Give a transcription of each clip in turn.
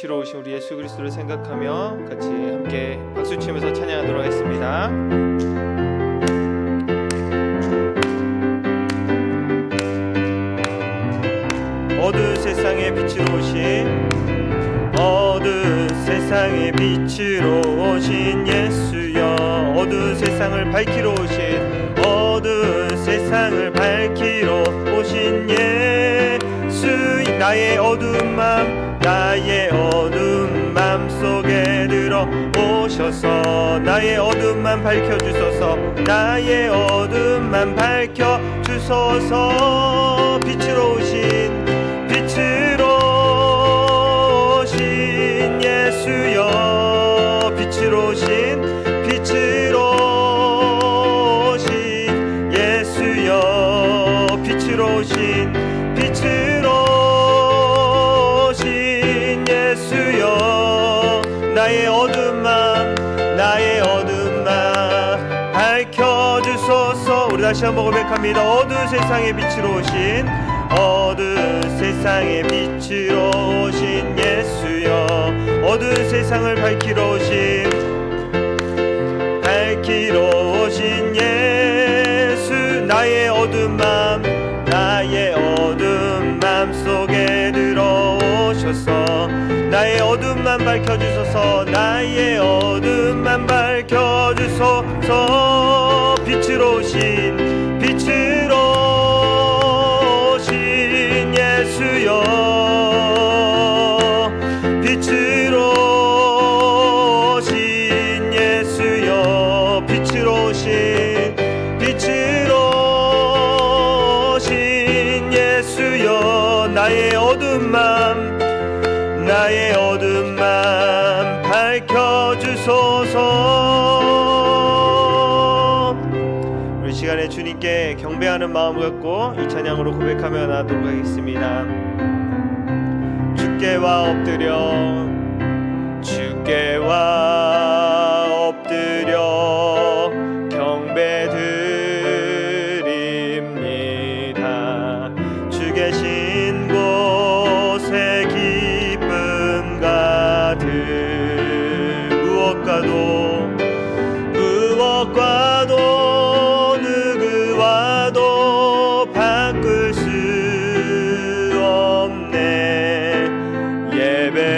빛으로 오신 우리 예수 그리스도를 생각하며 같이 함께 박수치면서 찬양하도록 하겠습니다. 어두운 세상에 빛으로 오신 어두운 세상에 빛으로 오신 예수여, 어두운 세상을 밝히러 오신 어두운 세상을 밝히러 오신 예수, 나의 어두운 맘 속에 들어 오셔서 나의 어두운 맘 밝혀주소서, 나의 어두운 맘 밝혀주소서. 빛으로 오신 예수여, 빛으로 오신 예수여, 빛으로 오신 예수여, 나의 어두운 맘 밝혀주소서. 우리 다시 한번 고백합니다. 어두운 세상에 빛으로 오신 어두운 세상에 빛으로 오신 예수여, 어두운 세상을 밝히러 오신 예수, 나의 어두운 맘 속에 들어오셔서 나의 어두운 맘 밝혀주소서, 나의 어두운 맘 밝혀주소서. 빛으로 오신 예수여, 빛으로 오신 예수여, 빛으로 오신 예수여, 나의 어두운 맘 밝혀주소서. 우리 시간에 주님께 경배하는 마음 갖고 이 찬양으로 고백하며 나가도록 하겠습니다. 주께와 엎드려 경배드립니다. 주 계신 곳에 기쁨 가득, 무엇과도 누구와도 바꿀 수 없네. 예배드림이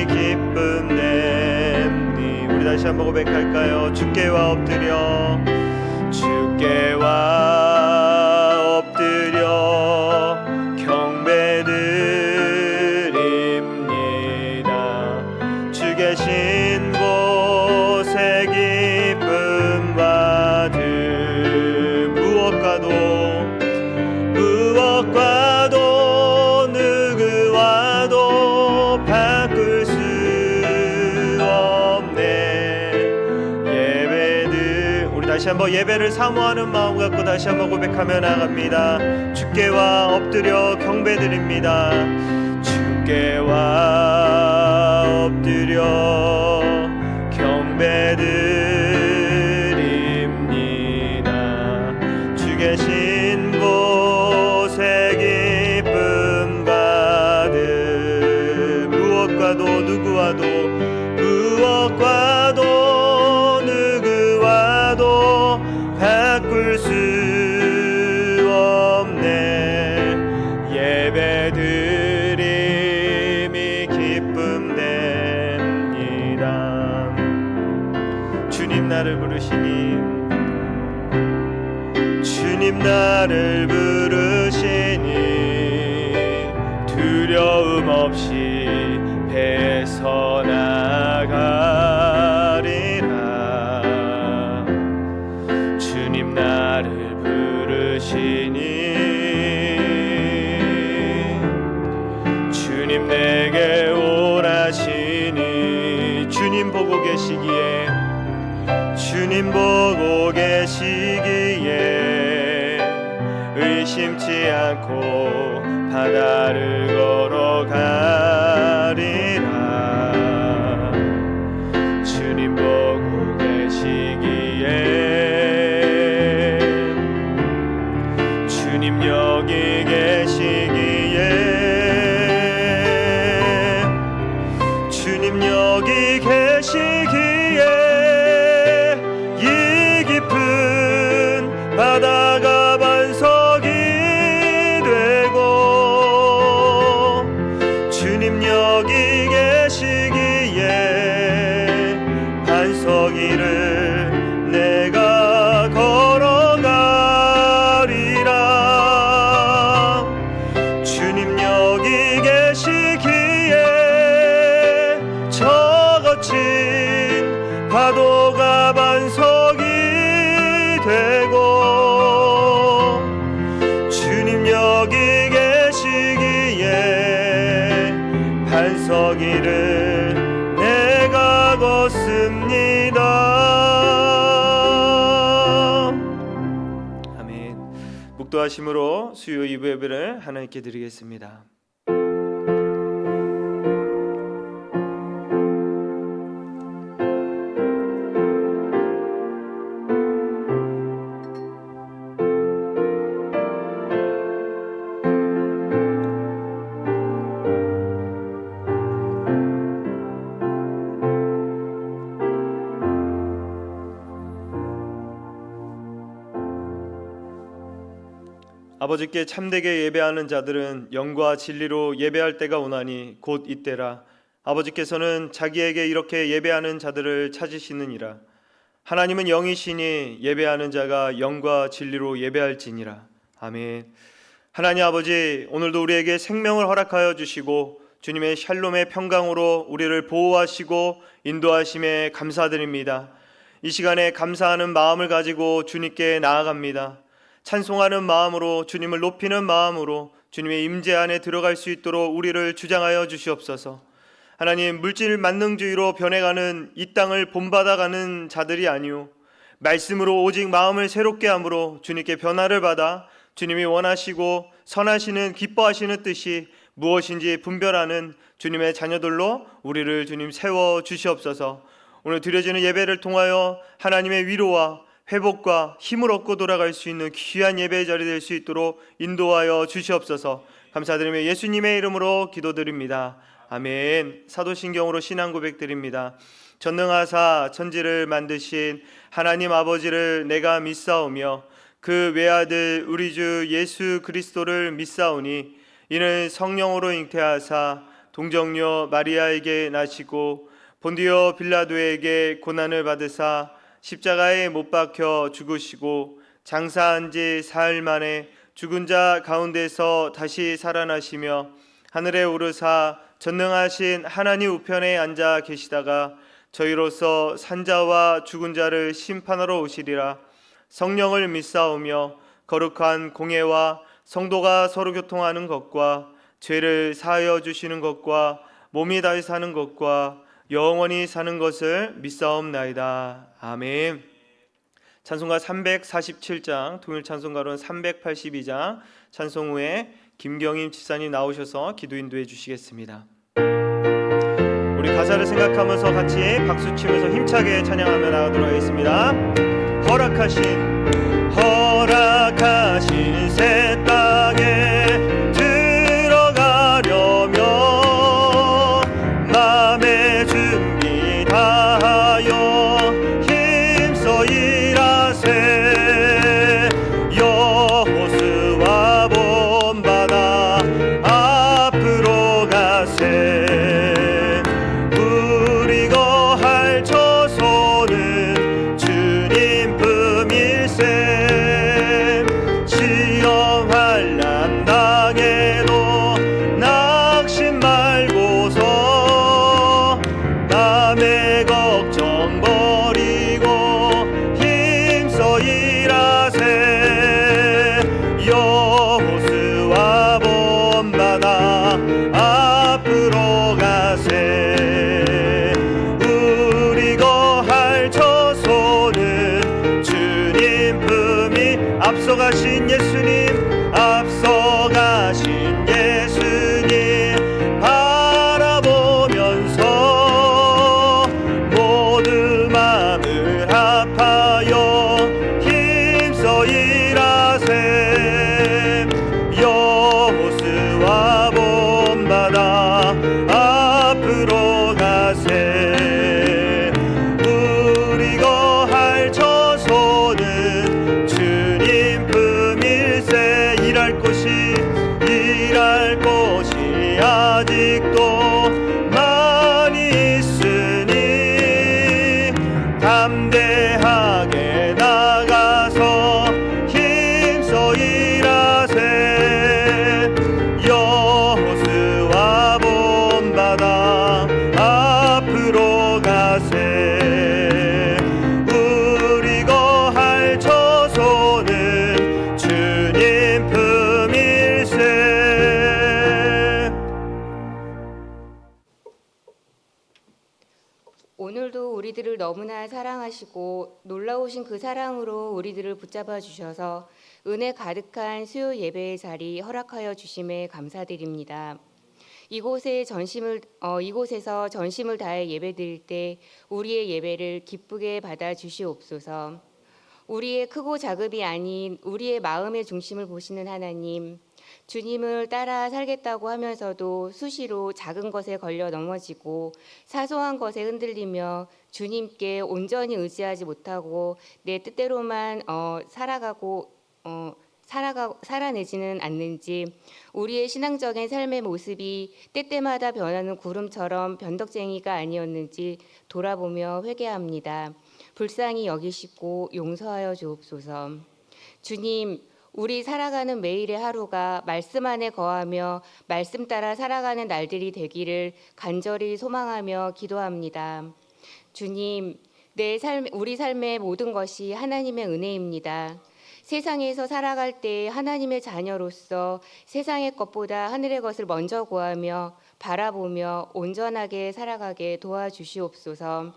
기쁨 냅니. 우리 다시 한번 고백할까요? 주께와 엎드려 경배드립니다. 주 계신 곳에 기쁨 가득, 무엇과도 누구와도 바꿀 수 없네. 우리 다시 한번 예배를 사모하는 마음 갖고 다시 한번 고백하며 나갑니다. 주께와 엎드려 경배드립니다. 주께와 엎드려 경배드립니다. 주 계신 곳에 기쁨 가득, 무엇과도 누구와도 바꿀 수 없네. 예배드림이 기쁨 됩니다. 주님 나를 부르시니 두려움 없이 배서 나가리라. 주님 나를 부르시니 주님 내게 오라시니, 주님 보고 계시기에 의심치 않고 바다를 걸어가리라. 주님 보고 계시기에 주님 여기 계시기에 서기를 내가 걷습니다. 아멘. 묵도하심으로 수요 2부 예배를 하나님께 드리겠습니다. 아버지께 참되게 예배하는 자들은 영과 진리로 예배할 때가 오나니 곧 이때라. 아버지께서는 자기에게 이렇게 예배하는 자들을 찾으시느니라. 하나님은 영이시니 예배하는 자가 영과 진리로 예배할지니라. 아멘. 하나님 아버지, 오늘도 우리에게 생명을 허락하여 주시고 주님의 샬롬의 평강으로 우리를 보호하시고 인도하심에 감사드립니다. 이 시간에 감사하는 마음을 가지고 주님께 나아갑니다. 찬송하는 마음으로, 주님을 높이는 마음으로 주님의 임재 안에 들어갈 수 있도록 우리를 주장하여 주시옵소서. 하나님, 물질 만능주의로 변해가는 이 땅을 본받아가는 자들이 아니오 말씀으로 오직 마음을 새롭게 함으로 주님께 변화를 받아 주님이 원하시고 선하시는 기뻐하시는 뜻이 무엇인지 분별하는 주님의 자녀들로 우리를 주님 세워 주시옵소서. 오늘 드려지는 예배를 통하여 하나님의 위로와 회복과 힘을 얻고 돌아갈 수 있는 귀한 예배의 자리 될 수 있도록 인도하여 주시옵소서. 감사드리며 예수님의 이름으로 기도드립니다. 아멘. 사도신경으로 신앙 고백드립니다. 전능하사 천지를 만드신 하나님 아버지를 내가 믿사오며 그 외아들 우리 주 예수 그리스도를 믿사오니 이는 성령으로 잉태하사 동정녀 마리아에게 나시고 본디오 빌라도에게 고난을 받으사 십자가에 못 박혀 죽으시고 장사한 지 사흘 만에 죽은 자 가운데서 다시 살아나시며 하늘에 오르사 전능하신 하나님 우편에 앉아 계시다가 저희로서 산자와 죽은 자를 심판하러 오시리라. 성령을 믿사오며 거룩한 공예와 성도가 서로 교통하는 것과 죄를 사하여 주시는 것과 몸이 다시 사는 것과 영원히 사는 것을 믿사옵나이다. 아멘. 찬송가 347장, 통일 찬송가로는 382장 찬송 후에 김경임 집사님 나오셔서 기도 인도해 주시겠습니다. 우리 가사를 생각하면서 같이 박수 치면서 힘차게 찬양하며 나가도록 하겠습니다. 허락하신 새 땅에 들어가려면 마음의 준비 다하여 힘써 일하세. 여호수아 본받아 앞으로 가세. 우리 거할 처소는 주님 품일세. 시험 환난 당해도 낙심 말고서 남의 걱정 버리고 힘써 일하세. 여호수아 본받아 앞으로 가세. 우리 거할 처소는 주님 품이 앞서가신 예수님, 앞서가신 예수님 바라보면서 모두 마음을 합하여 힘써 일하세. 여호수아 본받아 오늘도 우리들을 너무나 사랑하시고 놀라우신 그 사랑으로 우리들을 붙잡아 주셔서 은혜 가득한 수요 예배의 자리 허락하여 주심에 감사드립니다. 이곳에서 전심을 다해 예배드릴 때 우리의 예배를 기쁘게 받아 주시옵소서. 우리의 크고 작음이 아닌 우리의 마음의 중심을 보시는 하나님, 주님을 따라 살겠다고 하면서도 수시로 작은 것에 걸려 넘어지고 사소한 것에 흔들리며 주님께 온전히 의지하지 못하고 내 뜻대로만 살아내지는 않는지, 우리의 신앙적인 삶의 모습이 때때마다 변하는 구름처럼 변덕쟁이가 아니었는지 돌아보며 회개합니다. 불쌍히 여기시고 용서하여 주옵소서. 주님, 우리 살아가는 매일의 하루가 말씀 안에 거하며 말씀 따라 살아가는 날들이 되기를 간절히 소망하며 기도합니다. 주님, 우리 삶의 모든 것이 하나님의 은혜입니다. 세상에서 살아갈 때 하나님의 자녀로서 세상의 것보다 하늘의 것을 먼저 구하며 바라보며 온전하게 살아가게 도와주시옵소서.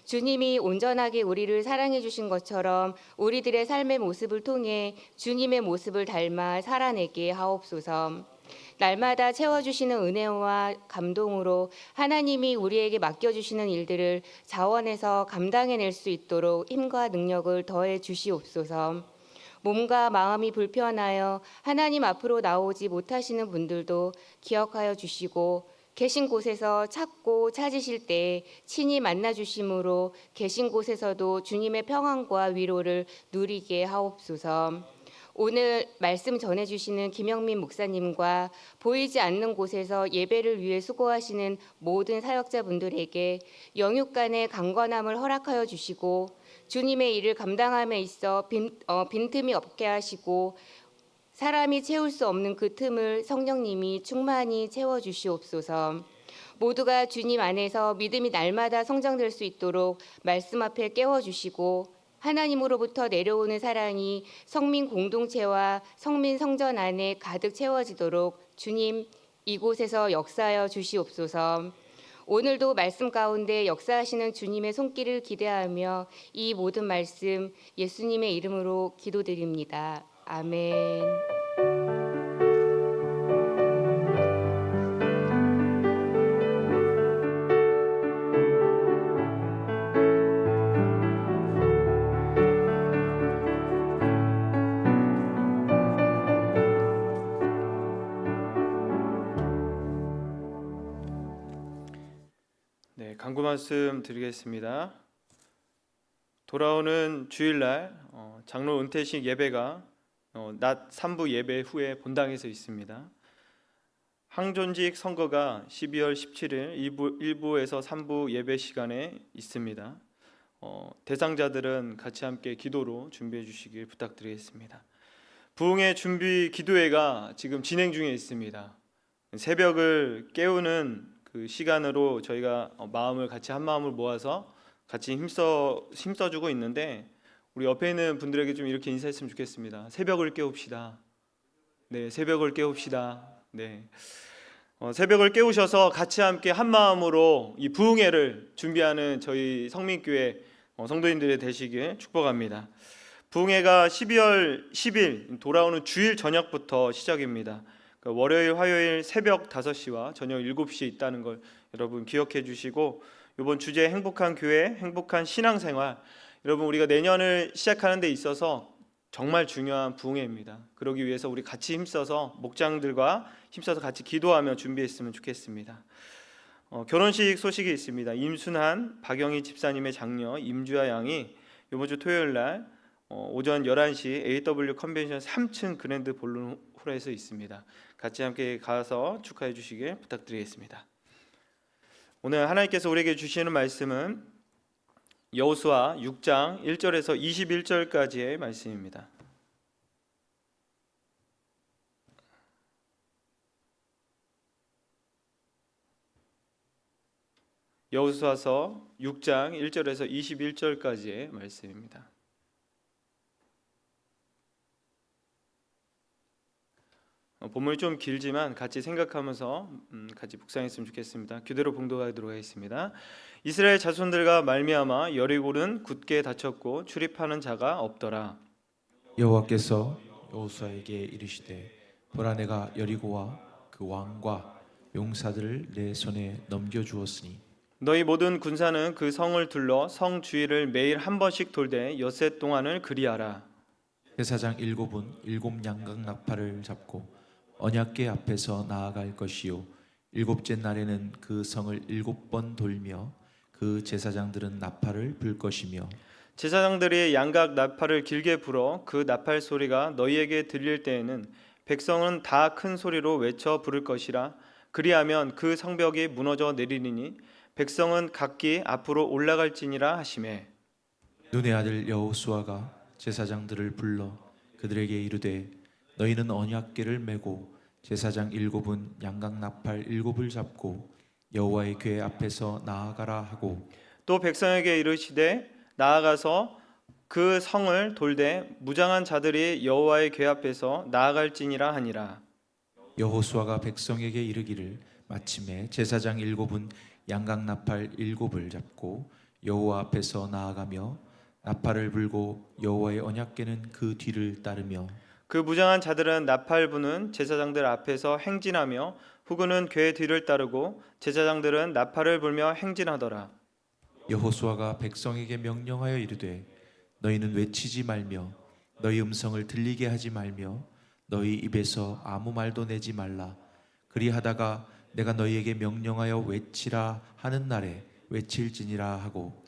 주님이 온전하게 우리를 사랑해 주신 것처럼 우리들의 삶의 모습을 통해 주님의 모습을 닮아 살아내게 하옵소서. 날마다 채워주시는 은혜와 감동으로 하나님이 우리에게 맡겨주시는 일들을 자원해서 감당해낼 수 있도록 힘과 능력을 더해 주시옵소서. 몸과 마음이 불편하여 하나님 앞으로 나오지 못하시는 분들도 기억하여 주시고 계신 곳에서 찾고 찾으실 때 친히 만나 주심으로 계신 곳에서도 주님의 평안과 위로를 누리게 하옵소서. 오늘 말씀 전해주시는 김영민 목사님과 보이지 않는 곳에서 예배를 위해 수고하시는 모든 사역자분들에게 영육간의 강건함을 허락하여 주시고 주님의 일을 감당함에 있어 빈틈이 없게 하시고 사람이 채울 수 없는 그 틈을 성령님이 충만히 채워주시옵소서. 모두가 주님 안에서 믿음이 날마다 성장될 수 있도록 말씀 앞에 깨워주시고 하나님으로부터 내려오는 사랑이 성민 공동체와 성민 성전 안에 가득 채워지도록 주님 이곳에서 역사하여 주시옵소서. 오늘도 말씀 가운데 역사하시는 주님의 손길을 기대하며 이 모든 말씀 예수님의 이름으로 기도드립니다. 아멘. 네, 간구 말씀 드리겠습니다. 돌아오는 주일날 장로 은퇴식 예배가 낮 3부 예배 후에 본당에서 있습니다. 항존직 선거가 12월 17일 1부에서 3부 예배 시간에 있습니다. 대상자들은 같이 함께 기도로 준비해 주시길 부탁드리겠습니다. 부흥의 준비 기도회가 지금 진행 중에 있습니다. 새벽을 깨우는 그 시간으로 저희가 마음을 같이 한 마음을 모아서 같이 힘써주고 있는데 우리 옆에 있는 분들에게 좀 이렇게 인사했으면 좋겠습니다. 새벽을 깨웁시다. 네, 새벽을 깨웁시다. 네, 새벽을 깨우셔서 같이 함께 한 마음으로 이 부흥회를 준비하는 저희 성민교회 성도님들이 되시길 축복합니다. 부흥회가 12월 10일 돌아오는 주일 저녁부터 시작입니다. 월요일, 화요일 새벽 5시와 저녁 7시에 있다는 걸 여러분 기억해 주시고 이번 주제 행복한 교회, 행복한 신앙생활 여러분 우리가 내년을 시작하는 데 있어서 정말 중요한 부흥회입니다. 그러기 위해서 우리 같이 힘써서 목장들과 힘써서 같이 기도하며 준비했으면 좋겠습니다. 결혼식 소식이 있습니다. 임순한 박영희 집사님의 장녀 임주아 양이 이번 주 토요일 날 오전 11시 AW 컨벤션 3층 그랜드 볼룸홀에서 있습니다. 같이 함께 가서 축하해 주시길 부탁드리겠습니다. 오늘 하나님께서 우리에게 주시는 말씀은 여호수아 6장 1절에서 21절까지의 말씀입니다. 여호수아서 6장 1절에서 21절까지의 말씀입니다. 본문이 좀 길지만 같이 생각하면서 같이 묵상했으면 좋겠습니다. 교대로 봉독하도록 하겠습니다. 이스라엘 자손들과 말미암아 여리고는 굳게 닫혔고 출입하는 자가 없더라. 여호와께서 여호수아에게 이르시되 보라 내가 여리고와 그 왕과 용사들을 내 손에 넘겨 주었으니 너희 모든 군사는 그 성을 둘러 성 주위를 매일 한 번씩 돌되 엿새 동안을 그리하라. 제사장 일곱은 일곱 양각 나팔을 잡고 언약궤 앞에서 나아갈 것이요 일곱째 날에는 그 성을 일곱 번 돌며 그 제사장들은 나팔을 불 것이며 제사장들이 양각 나팔을 길게 불어 그 나팔 소리가 너희에게 들릴 때에는 백성은 다 큰 소리로 외쳐 부를 것이라. 그리하면 그 성벽이 무너져 내리리니 백성은 각기 앞으로 올라갈지니라 하시매. 눈의 아들 여호수아가 제사장들을 불러 그들에게 이르되 너희는 언약궤를 메고 제사장 일곱은 양각 나팔 일곱을 잡고 여호와의 궤 앞에서 나아가라 하고 또 백성에게 이르시되 나아가서 그 성을 돌되 무장한 자들이 여호와의 궤 앞에서 나아갈지니라 하니라. 여호수아가 백성에게 이르기를 마침에 제사장 일곱은 양각 나팔 일곱을 잡고 여호와 앞에서 나아가며 나팔을 불고 여호와의 언약궤는 그 뒤를 따르며 그 무장한 자들은 나팔 부는 제사장들 앞에서 행진하며 후군은 궤 뒤를 따르고 제사장들은 나팔을 불며 행진하더라. 여호수아가 백성에게 명령하여 이르되 너희는 외치지 말며 너희 음성을 들리게 하지 말며 너희 입에서 아무 말도 내지 말라. 그리하다가 내가 너희에게 명령하여 외치라 하는 날에 외칠지니라 하고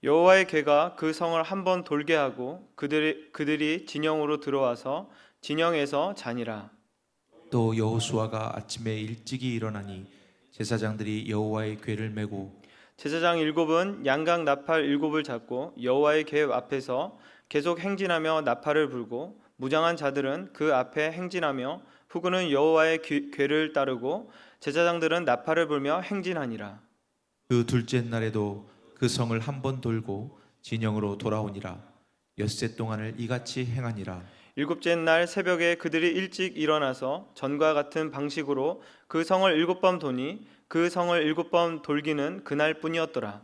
여호와의 궤가 그 성을 한 번 돌게 하고 그들이 진영으로 들어와서 진영에서 자니라. 또 여호수아가 아침에 일찍이 일어나니 제사장들이 여호와의 궤를 메고 제사장 일곱은 양각 나팔 일곱을 잡고 여호와의 궤 앞에서 계속 행진하며 나팔을 불고 무장한 자들은 그 앞에 행진하며 후군은 여호와의 궤를 따르고 제사장들은 나팔을 불며 행진하니라. 그 둘째 날에도 그 성을 한 번 돌고 진영으로 돌아오니라. 엿새 동안을 이같이 행하니라. 일곱째 날 새벽에 그들이 일찍 일어나서 전과 같은 방식으로 그 성을 일곱 번 도니 그 성을 일곱 번 돌기는 그날뿐이었더라.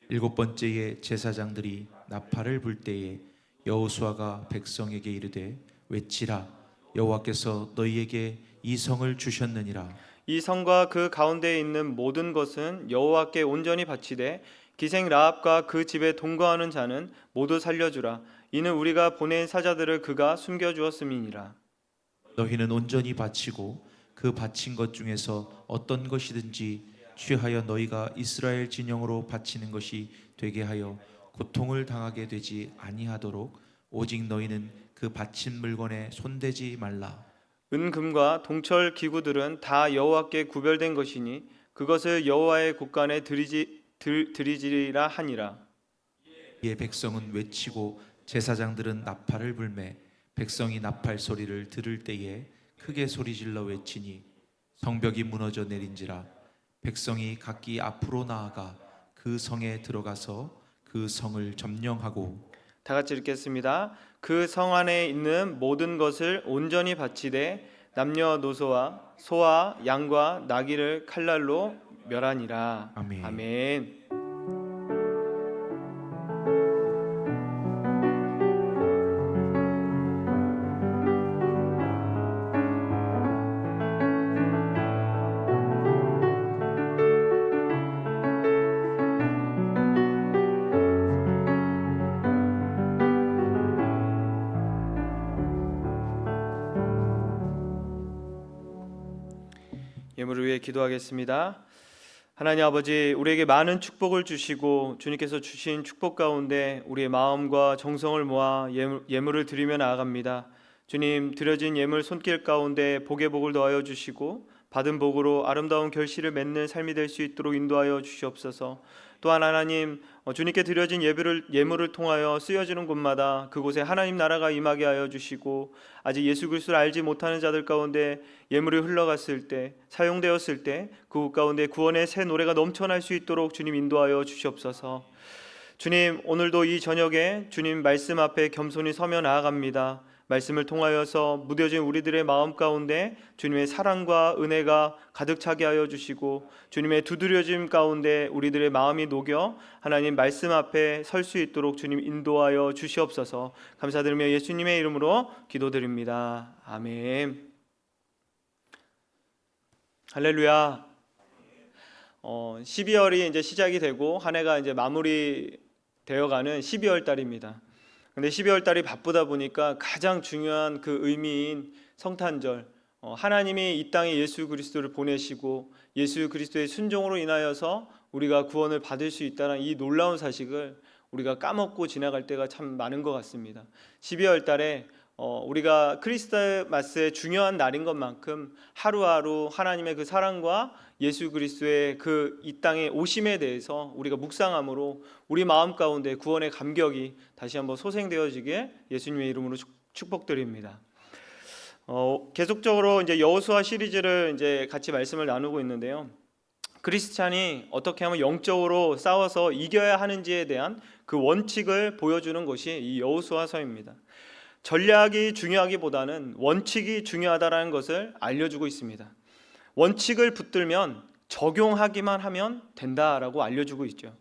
일곱 번째에 제사장들이 나팔을 불 때에 여호수아가 백성에게 이르되 외치라 여호와께서 너희에게 이 성을 주셨느니라. 이 성과 그 가운데에 있는 모든 것은 여호와께 온전히 바치되 기생 라합과 그 집에 동거하는 자는 모두 살려주라. 이는 우리가 보낸 사자들을 그가 숨겨 주었음이니라. 너희는 온전히 바치고 그 바친 것 중에서 어떤 것이든지 취하여 너희가 이스라엘 진영으로 바치는 것이 되게 하여 고통을 당하게 되지 아니하도록 오직 너희는 그 바친 물건에 손대지 말라. 은금과 동철 기구들은 다 여호와께 구별된 것이니 그것을 여호와의 곳간에 드리지리라 하니라. 이에 백성은 외치고 제사장들은 나팔을 불매 백성이 나팔 소리를 들을 때에 크게 소리질러 외치니 성벽이 무너져 내린지라. 백성이 각기 앞으로 나아가 그 성에 들어가서 그 성을 점령하고 다 같이 읽겠습니다. 그 성 안에 있는 모든 것을 온전히 바치되 남녀노소와 소와 양과 나귀를 칼날로 멸하니라. 아멘. 아멘. 예물을 위해 기도하겠습니다. 하나님 아버지, 우리에게 많은 축복을 주시고 주님께서 주신 축복 가운데 우리의 마음과 정성을 모아 예물을 드리며 나아갑니다. 주님, 드려진 예물 손길 가운데 복의 복을 더하여 주시고 받은 복으로 아름다운 결실을 맺는 삶이 될 수 있도록 인도하여 주시옵소서. 또한 하나님, 주님께 드려진 예물을 통하여 쓰여지는 곳마다 그곳에 하나님 나라가 임하게 하여 주시고 아직 예수 그리스도를 알지 못하는 자들 가운데 예물이 흘러갔을 때, 사용되었을 때 그곳 가운데 구원의 새 노래가 넘쳐날 수 있도록 주님 인도하여 주시옵소서. 주님, 오늘도 이 저녁에 주님 말씀 앞에 겸손히 서며 나아갑니다. 말씀을 통하여서 무뎌진 우리들의 마음 가운데 주님의 사랑과 은혜가 가득 차게 하여 주시고 주님의 두드려짐 가운데 우리들의 마음이 녹여 하나님 말씀 앞에 설 수 있도록 주님 인도하여 주시옵소서. 감사드리며 예수님의 이름으로 기도드립니다. 아멘. 할렐루야. 12월이 이제 시작이 되고 한 해가 이제 마무리 되어가는 12월 달입니다. 근데 12월 달이 바쁘다 보니까 가장 중요한 그 의미인 성탄절, 하나님이 이 땅에 예수 그리스도를 보내시고 예수 그리스도의 순종으로 인하여서 우리가 구원을 받을 수 있다는 이 놀라운 사실을 우리가 까먹고 지나갈 때가 참 많은 것 같습니다. 12월 달에 우리가 크리스마스의 중요한 날인 것만큼 하루하루 하나님의 그 사랑과 예수 그리스도의 그 이 땅에 오심에 대해서 우리가 묵상함으로 우리 마음 가운데 구원의 감격이 다시 한번 소생되어지게 예수님의 이름으로 축복드립니다. 계속적으로 이제 여호수아 시리즈를 이제 같이 말씀을 나누고 있는데요. 크리스찬이 어떻게 하면 영적으로 싸워서 이겨야 하는지에 대한 그 원칙을 보여주는 것이 이 여호수아서입니다. 전략이 중요하기보다는 원칙이 중요하다라는 것을 알려주고 있습니다. 원칙을 붙들면 적용하기만 하면 된다라고 알려주고 있죠.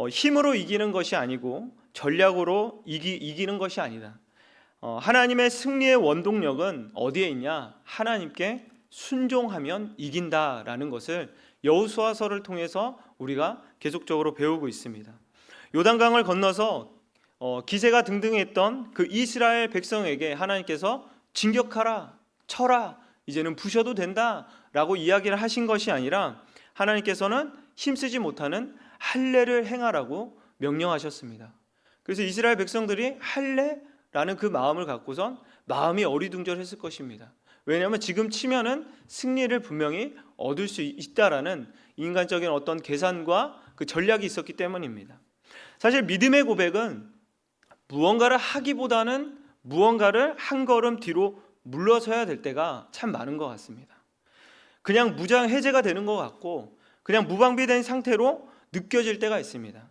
힘으로 이기는 것이 아니고 전략으로 이기는 것이 아니다. 하나님의 승리의 원동력은 어디에 있냐? 하나님께 순종하면 이긴다라는 것을 여호수아서를 통해서 우리가 계속적으로 배우고 있습니다. 요단강을 건너서 기세가 등등했던 그 이스라엘 백성에게 하나님께서 진격하라, 쳐라, 이제는 부셔도 된다라고 이야기를 하신 것이 아니라 하나님께서는 힘쓰지 못하는 할례를 행하라고 명령하셨습니다. 그래서 이스라엘 백성들이 할례라는 그 마음을 갖고선 마음이 어리둥절했을 것입니다. 왜냐하면 지금 치면은 승리를 분명히 얻을 수 있다라는 인간적인 어떤 계산과 그 전략이 있었기 때문입니다. 사실 믿음의 고백은 무언가를 하기보다는 무언가를 한 걸음 뒤로 물러서야 될 때가 참 많은 것 같습니다. 그냥 무장 해제가 되는 것 같고 그냥 무방비된 상태로 느껴질 때가 있습니다.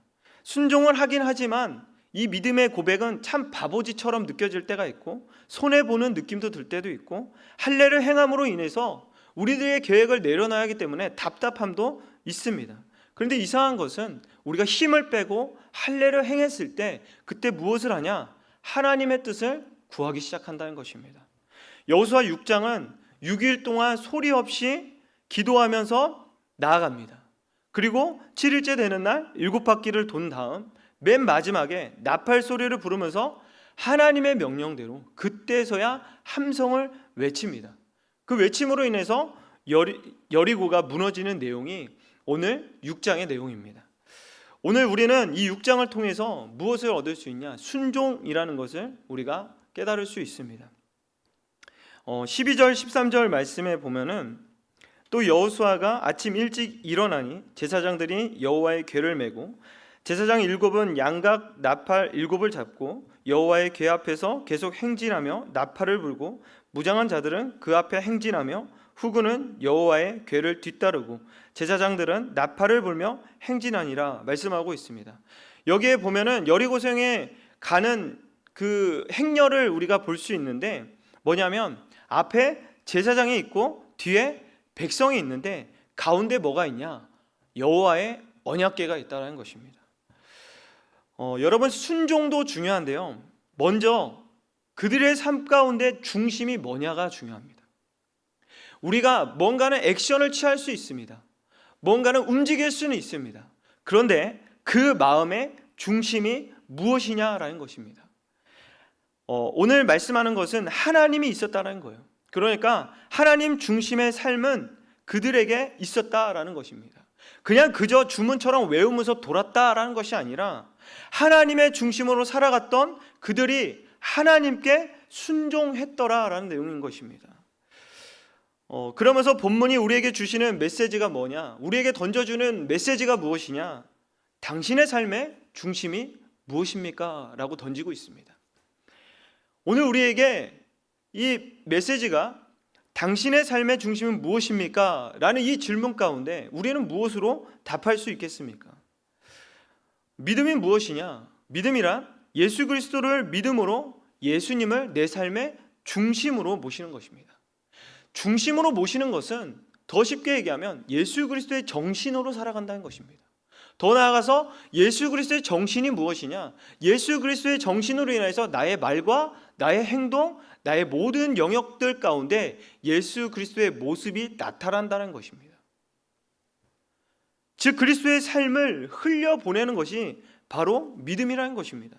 순종을 하긴 하지만 이 믿음의 고백은 참 바보짓처럼 느껴질 때가 있고 손해보는 느낌도 들 때도 있고 할례를 행함으로 인해서 우리들의 계획을 내려놔야 하기 때문에 답답함도 있습니다. 그런데 이상한 것은 우리가 힘을 빼고 할례를 행했을 때 그때 무엇을 하냐? 하나님의 뜻을 구하기 시작한다는 것입니다. 여호수아 6장은 6일 동안 소리 없이 기도하면서 나아갑니다. 그리고 7일째 되는 날 7바퀴를 돈 다음 맨 마지막에 나팔 소리를 부르면서 하나님의 명령대로 그때서야 함성을 외칩니다. 그 외침으로 인해서 여리고가 무너지는 내용이 오늘 6장의 내용입니다. 오늘 우리는 이 6장을 통해서 무엇을 얻을 수 있냐? 순종이라는 것을 우리가 깨달을 수 있습니다. 12절 13절 말씀에 보면은 또 여호수아가 아침 일찍 일어나니 제사장들이 여호와의 궤를 메고 제사장 7은 양각 나팔 7을 잡고 여호와의 궤 앞에서 계속 행진하며 나팔을 불고 무장한 자들은 그 앞에 행진하며 후군은 여호와의 궤를 뒤따르고 제사장들은 나팔을 불며 행진하니라 말씀하고 있습니다. 여기에 보면은 여리고성에 가는 그 행렬을 우리가 볼 수 있는데 뭐냐면 앞에 제사장이 있고 뒤에 백성이 있는데 가운데 뭐가 있냐? 여호와의 언약궤가 있다는 것입니다. 여러분 순종도 중요한데요. 먼저 그들의 삶 가운데 중심이 뭐냐가 중요합니다. 우리가 뭔가는 액션을 취할 수 있습니다. 뭔가는 움직일 수는 있습니다. 그런데 그 마음의 중심이 무엇이냐라는 것입니다. 오늘 말씀하는 것은 하나님이 있었다는 거예요. 그러니까 하나님 중심의 삶은 그들에게 있었다라는 것입니다. 그냥 그저 주문처럼 외우면서 돌았다라는 것이 아니라 하나님의 중심으로 살아갔던 그들이 하나님께 순종했더라라는 내용인 것입니다. 그러면서 본문이 우리에게 주시는 메시지가 뭐냐? 우리에게 던져주는 메시지가 무엇이냐? 당신의 삶의 중심이 무엇입니까? 라고 던지고 있습니다. 오늘 우리에게 이 메시지가 당신의 삶의 중심은 무엇입니까? 라는 이 질문 가운데 우리는 무엇으로 답할 수 있겠습니까? 믿음이 무엇이냐? 믿음이란 예수 그리스도를 믿음으로 예수님을 내 삶의 중심으로 모시는 것입니다. 중심으로 모시는 것은 더 쉽게 얘기하면 예수 그리스도의 정신으로 살아간다는 것입니다. 더 나아가서 예수 그리스도의 정신이 무엇이냐? 예수 그리스도의 정신으로 인해서 나의 말과 나의 행동, 나의 모든 영역들 가운데 예수 그리스도의 모습이 나타난다는 것입니다. 즉 그리스도의 삶을 흘려보내는 것이 바로 믿음이라는 것입니다.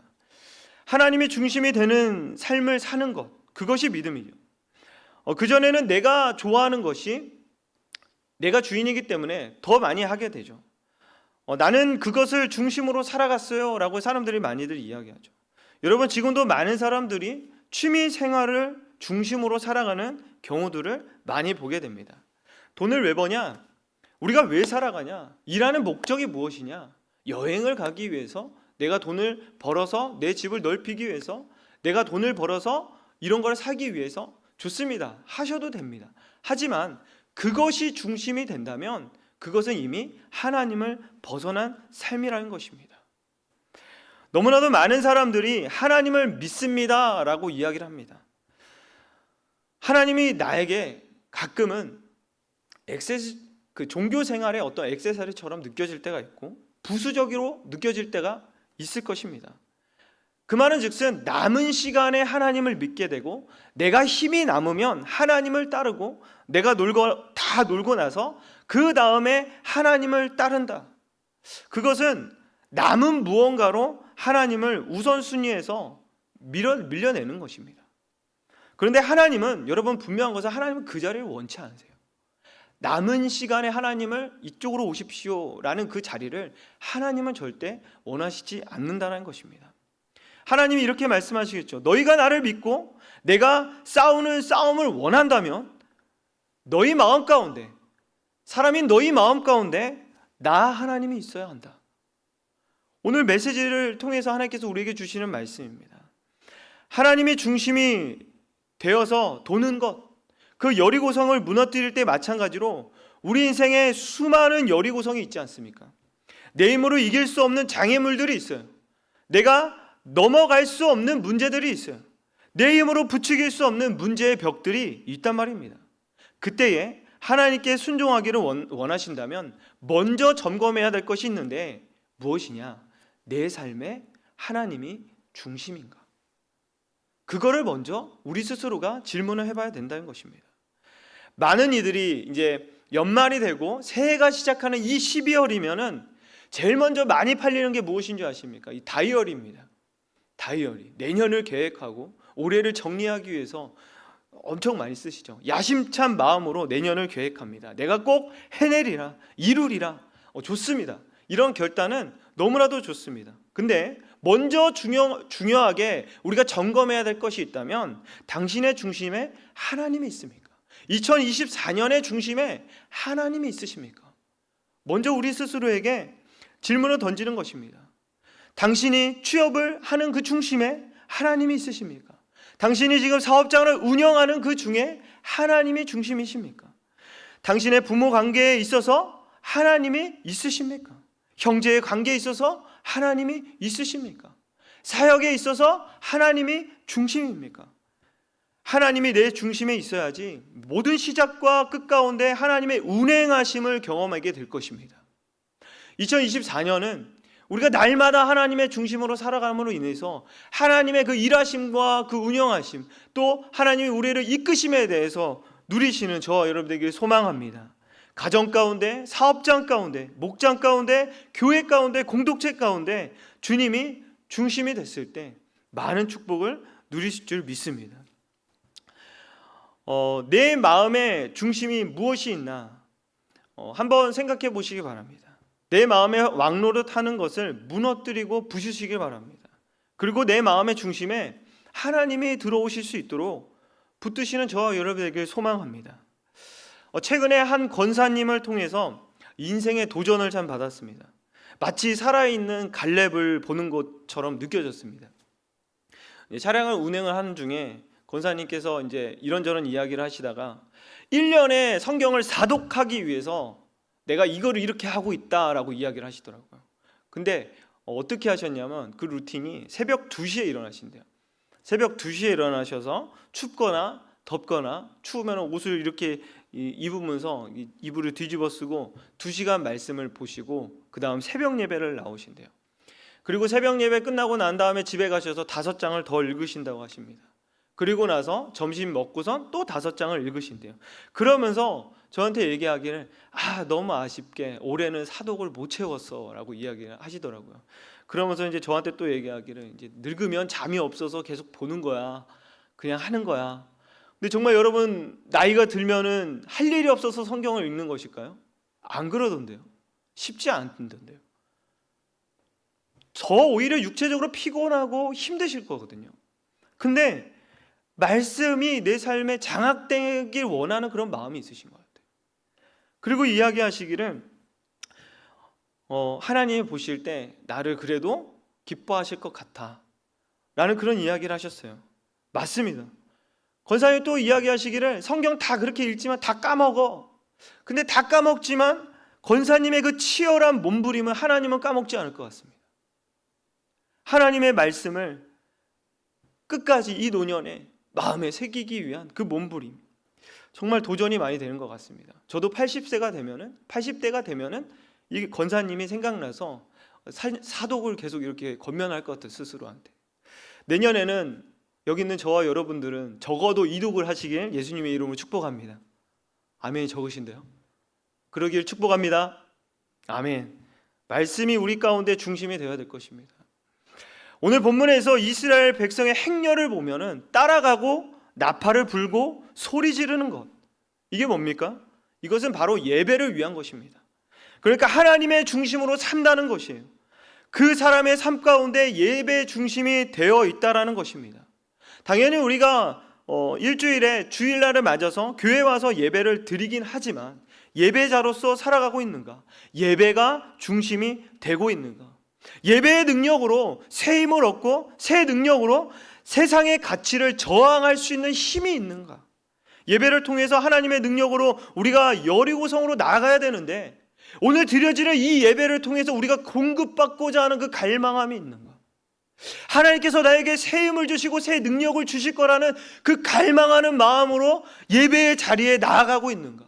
하나님이 중심이 되는 삶을 사는 것, 그것이 믿음이죠. 그전에는 내가 좋아하는 것이 내가 주인이기 때문에 더 많이 하게 되죠. 나는 그것을 중심으로 살아갔어요 라고 사람들이 많이들 이야기하죠. 여러분, 지금도 많은 사람들이 취미 생활을 중심으로 살아가는 경우들을 많이 보게 됩니다. 돈을 왜 버냐? 우리가 왜 살아가냐? 일하는 목적이 무엇이냐? 여행을 가기 위해서, 내가 돈을 벌어서 내 집을 넓히기 위해서, 내가 돈을 벌어서 이런 걸 사기 위해서, 좋습니다. 하셔도 됩니다. 하지만 그것이 중심이 된다면 그것은 이미 하나님을 벗어난 삶이라는 것입니다. 너무나도 많은 사람들이 하나님을 믿습니다 라고 이야기를 합니다. 하나님이 나에게 가끔은 종교 생활의 어떤 액세서리처럼 느껴질 때가 있고 부수적으로 느껴질 때가 있을 것입니다. 그 말은 즉슨 남은 시간에 하나님을 믿게 되고 내가 힘이 남으면 하나님을 따르고 내가 다 놀고 나서 그 다음에 하나님을 따른다. 그것은 남은 무언가로 하나님을 우선순위에서 밀려내는 것입니다. 그런데 하나님은, 여러분 분명한 것은 하나님은 그 자리를 원치 않으세요. 남은 시간에 하나님을 이쪽으로 오십시오 라는 그 자리를 하나님은 절대 원하시지 않는다는 것입니다. 하나님이 이렇게 말씀하시겠죠. 너희가 나를 믿고 내가 싸우는 싸움을 원한다면 너희 마음 가운데, 사람인 너희 마음 가운데 나 하나님이 있어야 한다. 오늘 메시지를 통해서 하나님께서 우리에게 주시는 말씀입니다. 하나님이 중심이 되어서 도는 것, 그 여리고성을 무너뜨릴 때 마찬가지로 우리 인생에 수많은 여리고성이 있지 않습니까? 내 힘으로 이길 수 없는 장애물들이 있어요. 내가 넘어갈 수 없는 문제들이 있어요. 내 힘으로 부추길 수 없는 문제의 벽들이 있단 말입니다. 그때에 하나님께 순종하기를 원하신다면 먼저 점검해야 될 것이 있는데 무엇이냐? 내 삶에 하나님이 중심인가? 그거를 먼저 우리 스스로가 질문을 해봐야 된다는 것입니다. 많은 이들이 이제 연말이 되고 새해가 시작하는 이 12월이면은 제일 먼저 많이 팔리는 게 무엇인 줄 아십니까? 이 다이어리입니다. 다이어리. 내년을 계획하고 올해를 정리하기 위해서 엄청 많이 쓰시죠. 야심찬 마음으로 내년을 계획합니다. 내가 꼭 해내리라, 이루리라. 좋습니다. 이런 결단은 너무나도 좋습니다. 근데 먼저 중요하게 우리가 점검해야 될 것이 있다면 당신의 중심에 하나님이 있습니까? 2024년의 중심에 하나님이 있으십니까? 먼저 우리 스스로에게 질문을 던지는 것입니다. 당신이 취업을 하는 그 중심에 하나님이 있으십니까? 당신이 지금 사업장을 운영하는 그 중에 하나님이 중심이십니까? 당신의 부모 관계에 있어서 하나님이 있으십니까? 형제의 관계에 있어서 하나님이 있으십니까? 사역에 있어서 하나님이 중심입니까? 하나님이 내 중심에 있어야지 모든 시작과 끝 가운데 하나님의 운행하심을 경험하게 될 것입니다. 2024년은 우리가 날마다 하나님의 중심으로 살아감으로 인해서 하나님의 그 일하심과 그 운영하심, 또 하나님이 우리를 이끄심에 대해서 누리시는 저와 여러분들에게 소망합니다. 가정 가운데, 사업장 가운데, 목장 가운데, 교회 가운데, 공동체 가운데 주님이 중심이 됐을 때 많은 축복을 누리실 줄 믿습니다. 내 마음의 중심이 무엇이 있나 한번 생각해 보시기 바랍니다. 내 마음에 왕노릇하는 것을 무너뜨리고 부수시길 바랍니다. 그리고 내 마음의 중심에 하나님이 들어오실 수 있도록 붙드시는 저와 여러분에게 소망합니다. 최근에 한 권사님을 통해서 인생의 도전을 참 받았습니다. 마치 살아있는 갈렙을 보는 것처럼 느껴졌습니다. 차량을 운행을 하는 중에 권사님께서 이제 이런저런 이야기를 하시다가 1년에 성경을 사독하기 위해서 내가 이거를 이렇게 하고 있다라고 이야기를 하시더라고요. 근데 어떻게 하셨냐면 그 루틴이 새벽 2시에 일어나신대요. 새벽 2시에 일어나셔서 춥거나 덥거나 추우면 옷을 이렇게 입으면서 이불을 뒤집어 쓰고 2시간 말씀을 보시고 그 다음 새벽 예배를 나오신대요. 그리고 새벽 예배 끝나고 난 다음에 집에 가셔서 5장을 더 읽으신다고 하십니다. 그리고 나서 점심 먹고선 또 5장을 읽으신대요. 그러면서 저한테 얘기하기를 너무 아쉽게 올해는 사독을 못 채웠어 라고 이야기를 하시더라고요. 그러면서 이제 저한테 또 얘기하기를 이제 늙으면 잠이 없어서 계속 보는 거야, 그냥 하는 거야. 근데 정말 여러분, 나이가 들면은 할 일이 없어서 성경을 읽는 것일까요? 안 그러던데요. 쉽지 않던데요. 더 오히려 육체적으로 피곤하고 힘드실 거거든요. 근데 말씀이 내 삶에 장악되길 원하는 그런 마음이 있으신 것 같아요. 그리고 이야기하시기를 하나님이 보실 때 나를 그래도 기뻐하실 것 같아 라는 그런 이야기를 하셨어요. 맞습니다. 권사님이 또 이야기하시기를 성경 다 그렇게 읽지만 다 까먹어. 근데 다 까먹지만 권사님의 그 치열한 몸부림을 하나님은 까먹지 않을 것 같습니다. 하나님의 말씀을 끝까지 이 노년에 마음에 새기기 위한 그 몸부림, 정말 도전이 많이 되는 것 같습니다. 저도 80대가 되면은 이 권사님이 생각나서 사독을 계속 이렇게 권면할 것 같아요. 스스로한테. 내년에는 여기 있는 저와 여러분들은 적어도 이독을 하시길 예수님의 이름으로 축복합니다. 아멘이 적으신데요. 그러길 축복합니다. 아멘. 말씀이 우리 가운데 중심이 되어야 될 것입니다. 오늘 본문에서 이스라엘 백성의 행렬을 보면은 따라가고 나팔을 불고 소리 지르는 것, 이게 뭡니까? 이것은 바로 예배를 위한 것입니다. 그러니까 하나님의 중심으로 산다는 것이에요. 그 사람의 삶 가운데 예배 중심이 되어 있다라는 것입니다. 당연히 우리가 일주일에 주일날을 맞아서 교회 와서 예배를 드리긴 하지만 예배자로서 살아가고 있는가? 예배가 중심이 되고 있는가? 예배의 능력으로 새 힘을 얻고 새 능력으로 세상의 가치를 저항할 수 있는 힘이 있는가? 예배를 통해서 하나님의 능력으로 우리가 여리고성으로 나아가야 되는데 오늘 드려지는 이 예배를 통해서 우리가 공급받고자 하는 그 갈망함이 있는가? 하나님께서 나에게 새 힘을 주시고 새 능력을 주실 거라는 그 갈망하는 마음으로 예배의 자리에 나아가고 있는가?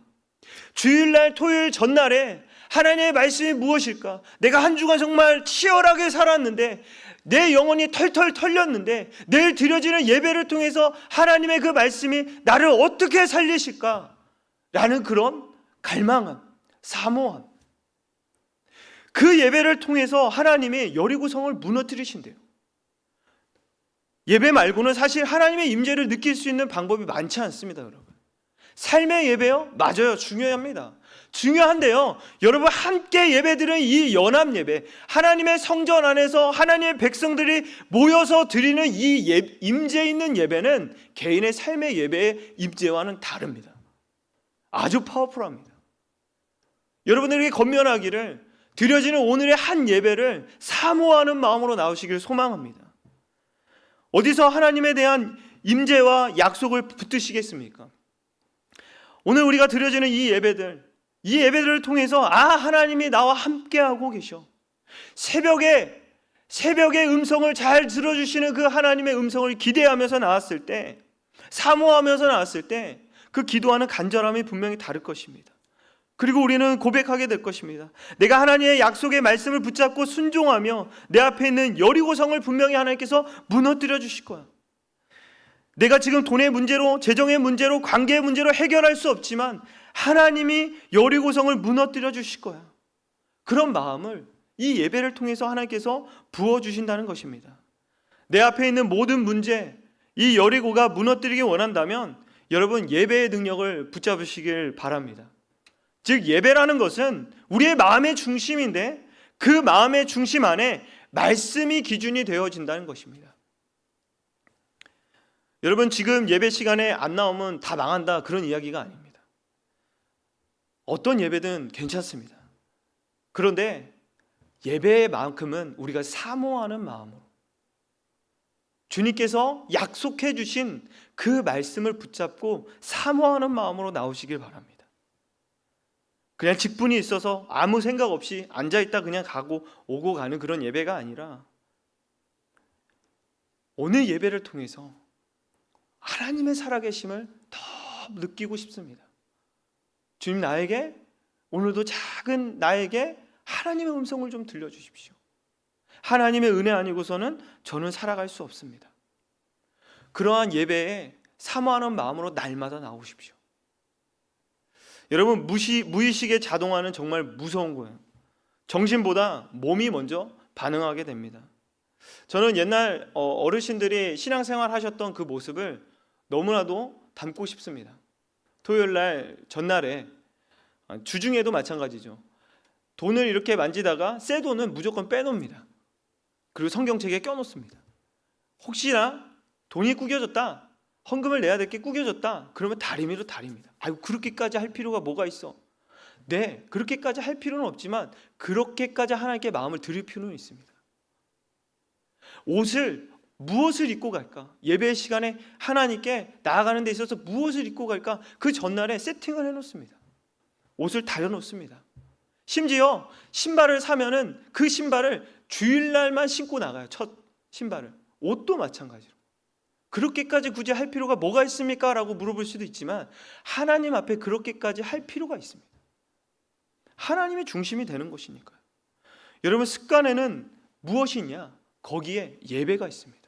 주일날 토요일 전날에 하나님의 말씀이 무엇일까? 내가 한 주간 정말 치열하게 살았는데 내 영혼이 털털 털렸는데 내일 드려지는 예배를 통해서 하나님의 그 말씀이 나를 어떻게 살리실까? 라는 그런 갈망함, 사모함. 그 예배를 통해서 하나님이 여리고성을 무너뜨리신대요. 예배 말고는 사실 하나님의 임재를 느낄 수 있는 방법이 많지 않습니다, 여러분. 삶의 예배요? 맞아요. 중요합니다. 중요한데요, 여러분, 함께 예배드리는 이 연합 예배, 하나님의 성전 안에서 하나님의 백성들이 모여서 드리는 이 임재 있는 예배는 개인의 삶의 예배의 임재와는 다릅니다. 아주 파워풀합니다. 여러분들에게 권면하기를 드려지는 오늘의 한 예배를 사모하는 마음으로 나오시길 소망합니다. 어디서 하나님에 대한 임재와 약속을 붙드시겠습니까? 오늘 우리가 드려지는 이 예배들을 통해서 하나님이 나와 함께하고 계셔. 새벽에 음성을 잘 들어주시는 그 하나님의 음성을 기대하면서 나왔을 때, 사모하면서 나왔을 때 그 기도하는 간절함이 분명히 다를 것입니다. 그리고 우리는 고백하게 될 것입니다. 내가 하나님의 약속의 말씀을 붙잡고 순종하며 내 앞에 있는 여리고성을 분명히 하나님께서 무너뜨려 주실 거야. 내가 지금 돈의 문제로, 재정의 문제로, 관계의 문제로 해결할 수 없지만 하나님이 여리고성을 무너뜨려 주실 거야. 그런 마음을 이 예배를 통해서 하나님께서 부어주신다는 것입니다. 내 앞에 있는 모든 문제, 이 여리고가 무너뜨리기 원한다면 여러분, 예배의 능력을 붙잡으시길 바랍니다. 즉, 예배라는 것은 우리의 마음의 중심인데 그 마음의 중심 안에 말씀이 기준이 되어진다는 것입니다. 여러분, 지금 예배 시간에 안 나오면 다 망한다, 그런 이야기가 아닙니다. 어떤 예배든 괜찮습니다. 그런데 예배만큼은 우리가 사모하는 마음으로 주님께서 약속해 주신 그 말씀을 붙잡고 사모하는 마음으로 나오시길 바랍니다. 그냥 직분이 있어서 아무 생각 없이 앉아있다 그냥 가고 오고 가는 그런 예배가 아니라 오늘 예배를 통해서 하나님의 살아계심을 더 느끼고 싶습니다. 주님, 나에게 오늘도 작은 나에게 하나님의 음성을 좀 들려주십시오. 하나님의 은혜 아니고서는 저는 살아갈 수 없습니다. 그러한 예배에 사모하는 마음으로 날마다 나오십시오. 여러분, 무의식의 자동화는 정말 무서운 거예요. 정신보다 몸이 먼저 반응하게 됩니다. 저는 옛날 어르신들이 신앙생활 하셨던 그 모습을 너무나도 닮고 싶습니다. 토요일날 전날에, 주중에도 마찬가지죠. 돈을 이렇게 만지다가 새 돈은 무조건 빼놓습니다. 그리고 성경책에 껴놓습니다. 혹시나 돈이 구겨졌다, 헌금을 내야 될 게 구겨졌다, 그러면 다리미로 다립니다. 아이고, 그렇게까지 할 필요가 뭐가 있어? 네, 그렇게까지 할 필요는 없지만 그렇게까지 하나님께 마음을 드릴 필요는 있습니다. 무엇을 입고 갈까? 예배 시간에 하나님께 나아가는 데 있어서 무엇을 입고 갈까? 그 전날에 세팅을 해놓습니다. 옷을 다려놓습니다. 심지어 신발을 사면은 그 신발을 주일날만 신고 나가요. 첫 신발을. 옷도 마찬가지로. 그렇게까지 굳이 할 필요가 뭐가 있습니까? 라고 물어볼 수도 있지만 하나님 앞에 그렇게까지 할 필요가 있습니다. 하나님의 중심이 되는 것이니까요. 여러분, 습관에는 무엇이 있냐? 거기에 예배가 있습니다.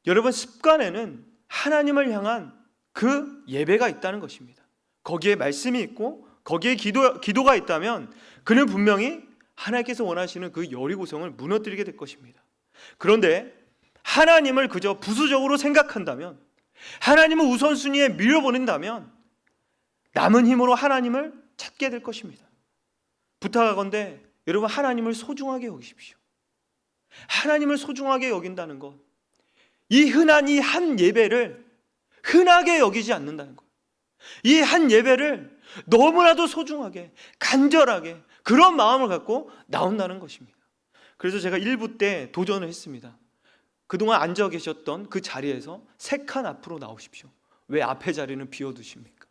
여러분, 습관에는 하나님을 향한 그 예배가 있다는 것입니다. 거기에 말씀이 있고 거기에 기도가 있다면 그는 분명히 하나님께서 원하시는 그 여리고성을 무너뜨리게 될 것입니다. 그런데 하나님을 그저 부수적으로 생각한다면, 하나님을 우선순위에 밀어버린다면 남은 힘으로 하나님을 찾게 될 것입니다. 부탁하건대 여러분, 하나님을 소중하게 여기십시오. 하나님을 소중하게 여긴다는 것, 이 흔한 이 한 예배를 흔하게 여기지 않는다는 것, 이 한 예배를 너무나도 소중하게, 간절하게 그런 마음을 갖고 나온다는 것입니다. 그래서 제가 1부 때 도전을 했습니다. 그동안 앉아 계셨던 그 자리에서 3칸 앞으로 나오십시오. 왜 앞에 자리는 비워두십니까?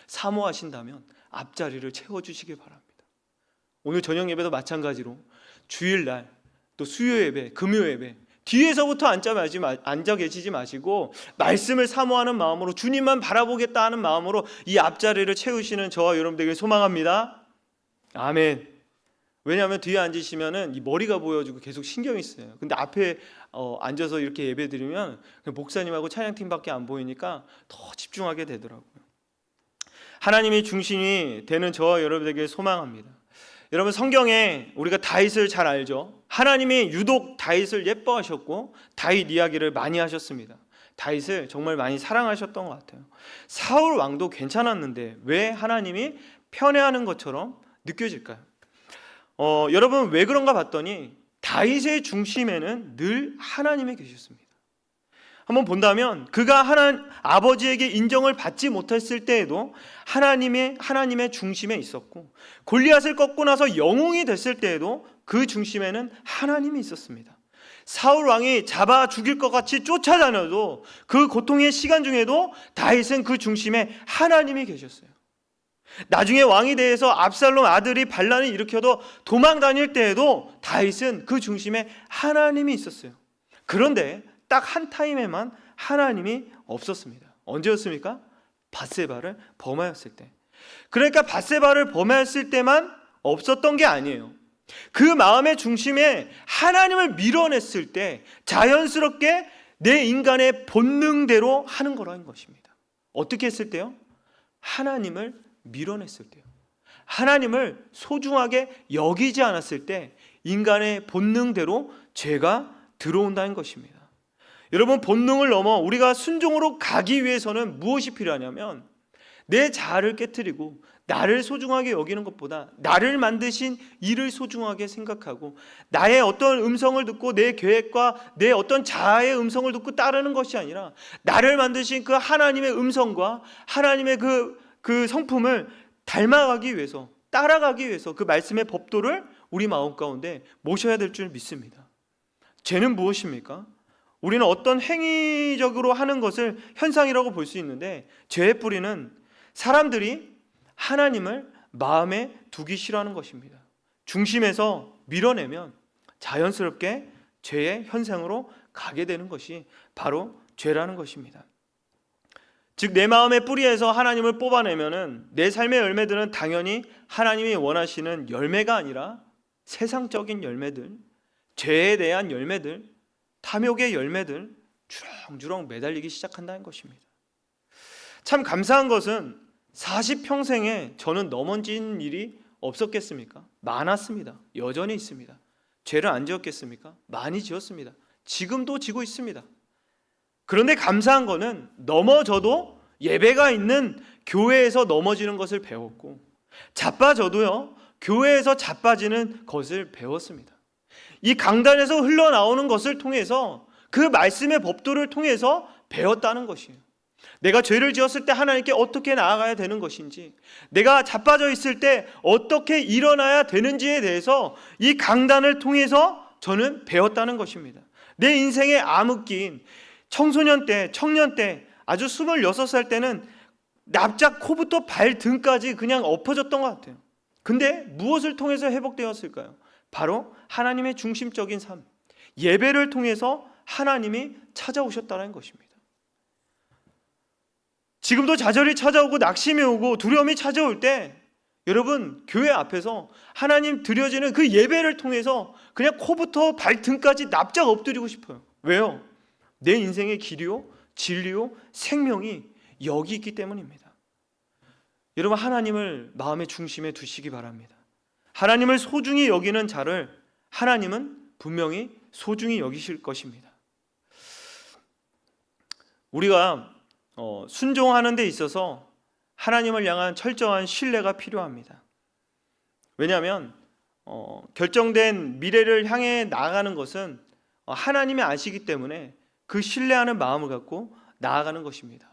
사모하신다면 앞자리를 채워주시기 바랍니다. 오늘 저녁 예배도 마찬가지로 주일날 또 수요 예배, 금요 예배 뒤에서부터 앉아 계시지 마시고 말씀을 사모하는 마음으로, 주님만 바라보겠다 하는 마음으로 이 앞자리를 채우시는 저와 여러분들에게 소망합니다. 아멘. 왜냐하면 뒤에 앉으시면은 이 머리가 보여지고 계속 신경이 쓰여요. 근데 앞에 앉아서 이렇게 예배 드리면 목사님하고 찬양팀밖에 안 보이니까 더 집중하게 되더라고요. 하나님이 중심이 되는 저와 여러분에게 소망합니다. 여러분, 성경에 우리가 다윗을 잘 알죠. 하나님이 유독 다윗을 예뻐하셨고 다윗 이야기를 많이 하셨습니다. 다윗을 정말 많이 사랑하셨던 것 같아요. 사울 왕도 괜찮았는데 왜 하나님이 편애하는 것처럼 느껴질까요? 여러분, 왜 그런가 봤더니 다윗의 중심에는 늘 하나님이 계셨습니다. 한번 본다면 그가 아버지에게 인정을 받지 못했을 때에도 하나님의 중심에 있었고, 골리앗을 꺾고 나서 영웅이 됐을 때에도 그 중심에는 하나님이 있었습니다. 사울 왕이 잡아 죽일 것 같이 쫓아다녀도 그 고통의 시간 중에도 다윗은 그 중심에 하나님이 계셨어요. 나중에 왕이 돼서 압살롬 아들이 반란을 일으켜도 도망 다닐 때에도 다윗은 그 중심에 하나님이 있었어요. 그런데 딱 한 타임에만 하나님이 없었습니다. 언제였습니까? 밧세바를 범하였을 때. 그러니까 밧세바를 범하였을 때만 없었던 게 아니에요. 그 마음의 중심에 하나님을 밀어냈을 때 자연스럽게 내 인간의 본능대로 하는 거라는 것입니다. 어떻게 했을 때요? 하나님을 밀어냈을 때요. 하나님을 소중하게 여기지 않았을 때 인간의 본능대로 죄가 들어온다는 것입니다. 여러분, 본능을 넘어 우리가 순종으로 가기 위해서는 무엇이 필요하냐면 내 자아를 깨트리고 나를 소중하게 여기는 것보다 나를 만드신 이를 소중하게 생각하고 나의 어떤 음성을 듣고 내 계획과 내 어떤 자아의 음성을 듣고 따르는 것이 아니라 나를 만드신 그 하나님의 음성과 하나님의 그 성품을 닮아가기 위해서, 따라가기 위해서 그 말씀의 법도를 우리 마음 가운데 모셔야 될 줄 믿습니다. 죄는 무엇입니까? 우리는 어떤 행위적으로 하는 것을 현상이라고 볼 수 있는데, 죄의 뿌리는 사람들이 하나님을 마음에 두기 싫어하는 것입니다. 중심에서 밀어내면 자연스럽게 죄의 현상으로 가게 되는 것이 바로 죄라는 것입니다. 즉 내 마음의 뿌리에서 하나님을 뽑아내면은 내 삶의 열매들은 당연히 하나님이 원하시는 열매가 아니라 세상적인 열매들, 죄에 대한 열매들, 탐욕의 열매들 주렁주렁 매달리기 시작한다는 것입니다. 참 감사한 것은 40평생에 저는 넘어진 일이 없었겠습니까? 많았습니다. 여전히 있습니다. 죄를 안 지었겠습니까? 많이 지었습니다. 지금도 지고 있습니다. 그런데 감사한 거는 넘어져도 예배가 있는 교회에서 넘어지는 것을 배웠고, 자빠져도요 교회에서 자빠지는 것을 배웠습니다. 이 강단에서 흘러나오는 것을 통해서 그 말씀의 법도를 통해서 배웠다는 것이에요. 내가 죄를 지었을 때 하나님께 어떻게 나아가야 되는 것인지, 내가 자빠져 있을 때 어떻게 일어나야 되는지에 대해서 이 강단을 통해서 저는 배웠다는 것입니다. 내 인생의 암흑기인 청소년 때, 청년 때, 아주 26살 때는 납작 코부터 발등까지 그냥 엎어졌던 것 같아요. 근데 무엇을 통해서 회복되었을까요? 바로 하나님의 중심적인 삶, 예배를 통해서 하나님이 찾아오셨다는 것입니다. 지금도 좌절이 찾아오고 낙심이 오고 두려움이 찾아올 때 여러분 교회 앞에서 하나님 드려지는 그 예배를 통해서 그냥 코부터 발등까지 납작 엎드리고 싶어요. 왜요? 내 인생의 길이요, 진리요, 생명이 여기 있기 때문입니다. 여러분 하나님을 마음의 중심에 두시기 바랍니다. 하나님을 소중히 여기는 자를 하나님은 분명히 소중히 여기실 것입니다. 우리가 순종하는 데 있어서 하나님을 향한 철저한 신뢰가 필요합니다. 왜냐하면 결정된 미래를 향해 나아가는 것은 하나님이 아시기 때문에 그 신뢰하는 마음을 갖고 나아가는 것입니다.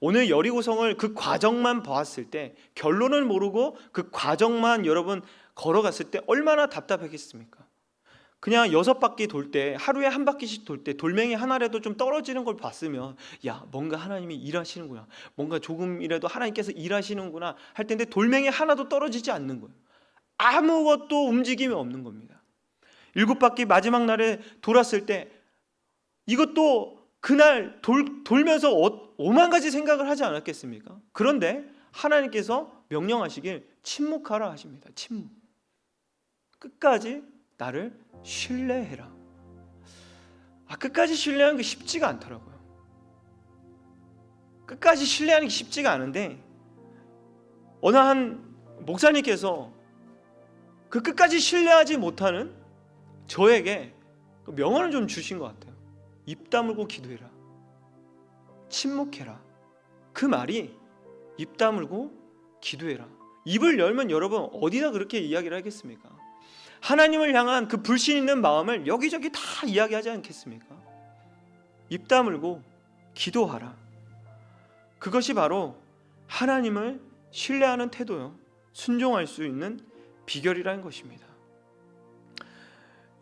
오늘 여리고성을 그 과정만 보았을 때, 결론을 모르고 그 과정만 여러분 걸어갔을 때 얼마나 답답했겠습니까? 그냥 6바퀴 돌 때, 하루에 한 바퀴씩 돌 때 돌멩이 하나라도 좀 떨어지는 걸 봤으면 야, 뭔가 하나님이 일하시는구나, 뭔가 조금이라도 하나님께서 일하시는구나 할 텐데 돌멩이 하나도 떨어지지 않는 거예요. 아무것도 움직임이 없는 겁니다. 7바퀴 마지막 날에 돌았을 때 이것도 그날 돌면서 오만 가지 생각을 하지 않았겠습니까? 그런데 하나님께서 명령하시길 침묵하라 하십니다. 침묵. 끝까지 나를 신뢰해라. 끝까지 신뢰하는 게 쉽지가 않더라고요. 끝까지 신뢰하는 게 쉽지가 않은데 어느 한 목사님께서 그 끝까지 신뢰하지 못하는 저에게 명언을 좀 주신 것 같아요. 입 다물고 기도해라. 침묵해라. 그 말이 입 다물고 기도해라. 입을 열면 여러분 어디다 그렇게 이야기를 하겠습니까? 하나님을 향한 그 불신 있는 마음을 여기저기 다 이야기하지 않겠습니까? 입 다물고 기도하라. 그것이 바로 하나님을 신뢰하는 태도요, 순종할 수 있는 비결이라는 것입니다.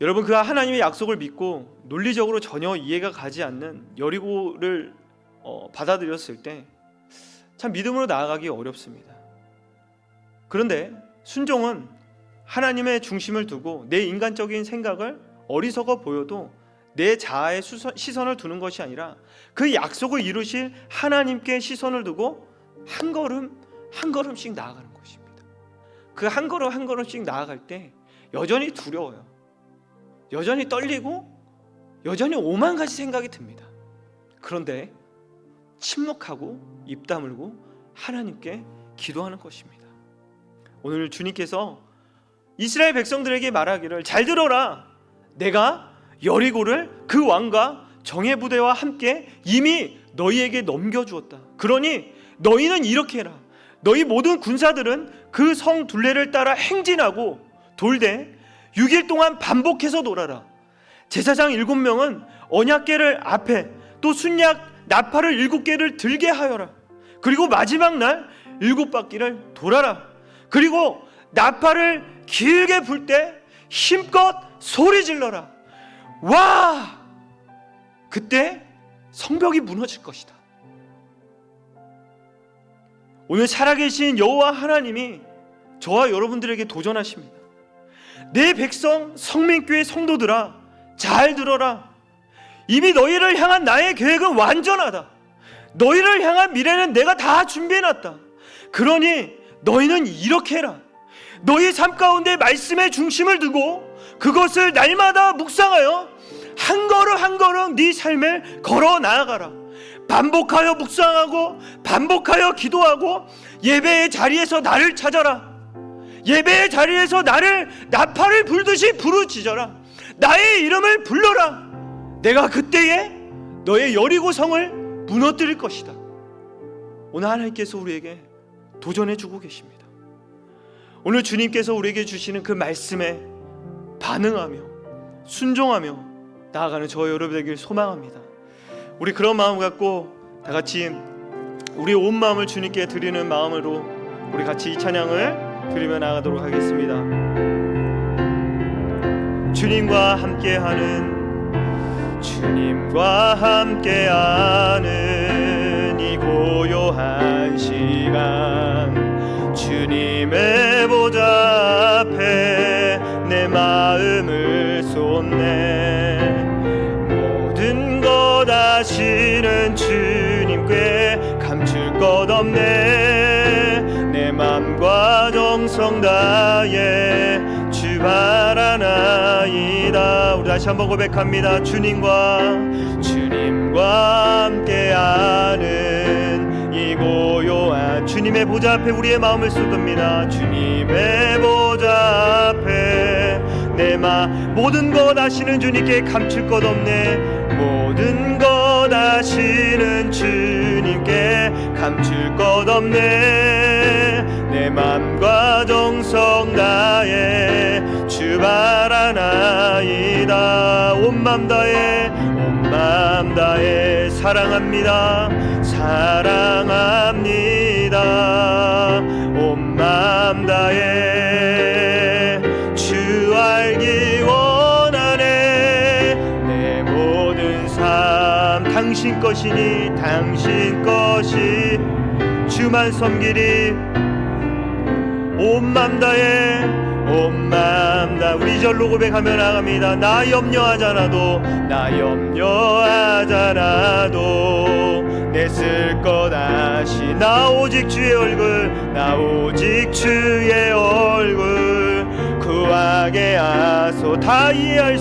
여러분 그 하나님의 약속을 믿고 논리적으로 전혀 이해가 가지 않는 여리고를 받아들였을 때 참 믿음으로 나아가기 어렵습니다. 그런데 순종은 하나님의 중심을 두고 내 인간적인 생각을 어리석어 보여도 내 자아의 시선을 두는 것이 아니라 그 약속을 이루실 하나님께 시선을 두고 한 걸음 한 걸음씩 나아가는 것입니다. 그 한 걸음 한 걸음씩 나아갈 때 여전히 두려워요. 여전히 떨리고 여전히 오만 가지 생각이 듭니다. 그런데 침묵하고 입 다물고 하나님께 기도하는 것입니다. 오늘 주님께서 이스라엘 백성들에게 말하기를 잘 들어라. 내가 여리고를 그 왕과 정예 부대와 함께 이미 너희에게 넘겨주었다. 그러니 너희는 이렇게 해라. 너희 모든 군사들은 그 성 둘레를 따라 행진하고 돌되 6일 동안 반복해서 돌아라. 제사장 7명은 언약궤를 앞에 또 순약 나팔을 7개를 들게 하여라. 그리고 마지막 날 7바퀴를 돌아라. 그리고 나팔을 길게 불 때 힘껏 소리 질러라. 와! 그때 성벽이 무너질 것이다. 오늘 살아계신 여호와 하나님이 저와 여러분들에게 도전하십니다. 내 백성 성민교회 성도들아, 잘 들어라. 이미 너희를 향한 나의 계획은 완전하다. 너희를 향한 미래는 내가 다 준비해놨다. 그러니 너희는 이렇게 해라. 너희 삶 가운데 말씀의 중심을 두고 그것을 날마다 묵상하여 한 걸음 한 걸음 네 삶을 걸어 나아가라. 반복하여 묵상하고 반복하여 기도하고 예배의 자리에서 나를 찾아라. 예배의 자리에서 나를 나팔을 불듯이 부르짖어라. 나의 이름을 불러라. 내가 그때에 너의 여리고성을 무너뜨릴 것이다. 오늘 하나님께서 우리에게 도전해 주고 계십니다. 오늘 주님께서 우리에게 주시는 그 말씀에 반응하며 순종하며 나아가는 저와 여러분 되길 소망합니다. 우리 그런 마음 갖고 다 같이 우리 온 마음을 주님께 드리는 마음으로 우리 같이 이 찬양을 드리며 나가도록 하겠습니다. 주님과 함께하는 이 고요한 시간, 주님의 보좌 앞에 내 마음을 쏟네. 모든 것 아시는 주님께 감출 것 없네. 내 맘과 정성 다해 주 바라나이다. 우리 다시 한번 고백합니다. 주님과 함께하는 이 고요한 주님의 보좌 앞에 우리의 마음을 쏟습니다. 주님의 보좌 앞에 내 모든 것 아시는 주님께 감출 것 없네. 모든 것 아시는 주님께 감출 것 없네. 내 맘과 정성 다해 주 바라나이다. 온 맘 다해 사랑합니다. 온 맘 다해 주 알기 원하네. 내 모든 삶 당신 것이니 당신 것이 주만 섬기리. 온 맘 다해 우리 절로 고백하며 나갑니다. 나 염려하잖아도 내 쓸 것 아시. 나 오직 주의 얼굴 구하게 하소. 다 이해할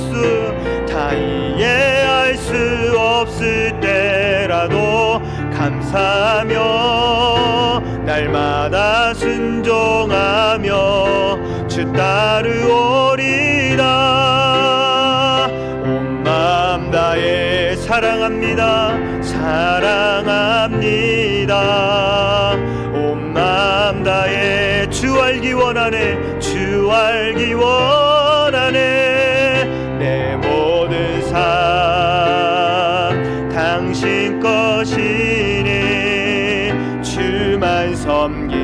수 없을 때라도 감사하며 날마다 순종하며 주 따르오리다. 온 마음 다해 사랑합니다. 온 마음 다해 주 알기 원하네. 내 모든 삶 당신 것이니 주만 섬기리.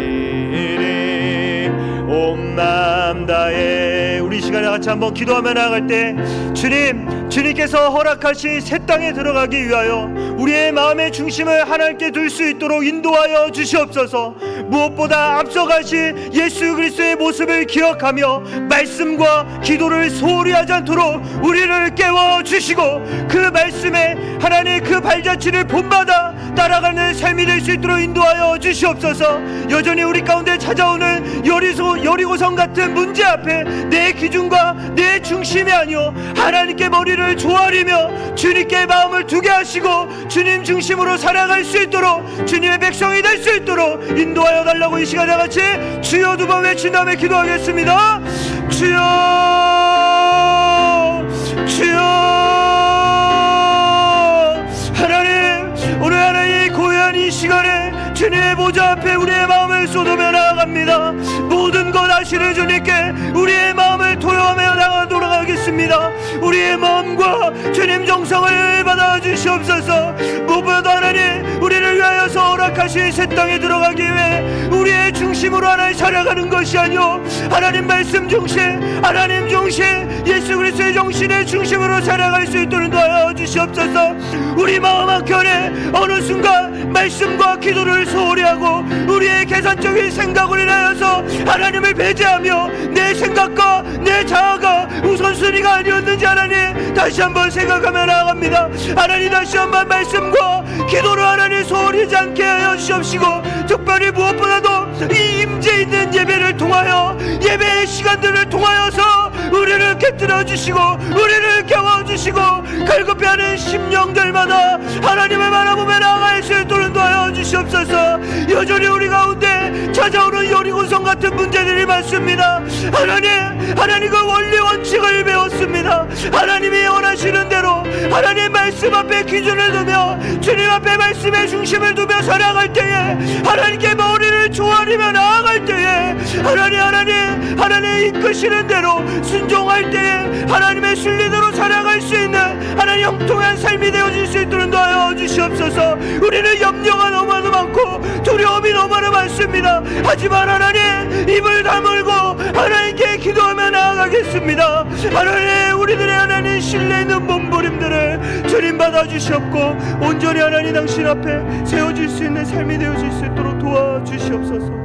온 마음 다해 우리 시간에 같이 한번 기도하며 나아갈 때 주님께서 허락하신 새 땅에 들어가기 위하여 우리의 마음의 중심을 하나님께 둘 수 있도록 인도하여 주시옵소서. 무엇보다 앞서가신 예수 그리스도의 모습을 기억하며 말씀과 기도를 소홀히 하지 않도록 우리를 깨워주시고 그 말씀에 하나님의 그 발자취를 본받아 따라가는 삶이 될 수 있도록 인도하여 주시옵소서. 여전히 우리 가운데 찾아오는 여리고성 같은 문제 앞에 내 기준과 내 중심이 아니오 하나님께 머리를 조아리며 주님께 마음을 두게 하시고 주님 중심으로 살아갈 수 있도록 주님의 백성이 될 수 있도록 인도하여 달라고 이 시간에 같이 주여 두 번 외친 다음에 기도하겠습니다. 주여 하나님, 오늘 하나님의 고요한 이 시간에 주님의 보좌 앞에 우리의 마음을 쏟으며 나아갑니다. 모든 것 아시는 주님께 우리의 마음을 토용하며 나가도록 하겠습니다. 우리의 마음과 주님 정성을 받아 주시옵소서. 무엇보다 하나님, 우리를 위하여서 허락하신 새 땅에 들어가기 위해 우리의 중심으로 하나님 살아가는 것이 아니오 하나님 말씀 중심, 하나님 중심, 예수 그리스도의 정신의 중심으로 살아갈 수 있도록 도와주시옵소서. 주시옵소서. 우리 마음 한켠에 어느 순간 말씀과 기도를 소홀히 하고 우리의 계산적인 생각을 인하여서 하나님을 배제하며 내 생각과 내 자아가 우선 우선순위가 아니었는지 하나님 다시 한번 생각하며 나아갑니다. 하나님 다시 한번 말씀과 기도로 하나님 소홀히지 않게 하여 주시옵시고, 특별히 무엇보다도 이 임재 있는 예배를 통하여, 예배의 시간들을 통하여서 우리를 깨뜨려 주시고 우리를 깨워 주시고 갈급해하는 심령들마다 하나님을 바라보며 나아갈 수 있도록 도와여 주시옵소서. 여전히 우리 가운데 찾아오는 여리고성 같은 문제들이 많습니다. 하나님 그 원리 원칙을 배웠습니다. 하나님이 원하시는 대로 하나님 말씀 앞에 기준을 두며 주님 앞에 말씀의 중심을 두며 살아갈 때에, 하나님께 머리를 조아리며 나아갈 때에 하나님 이끄시는 대로 순종할 때에 하나님의 순리대로 살아갈 수 있는 하나님 형통한 삶이 되어질 수 있도록 도와여 주시옵소서. 우리는 염려가 너무나도 많고 두려움이 너무나 많습니다. 하지만 하나님 입을 다물고 하나님께 기도하며 나아가겠습니다. 하나님 우리들의 하나님 신뢰 있는 몸부림들을 주님 받아주시옵고 온전히 하나님 당신 앞에 세워질 수 있는 삶이 되어질 수 있도록 도와주시옵소서.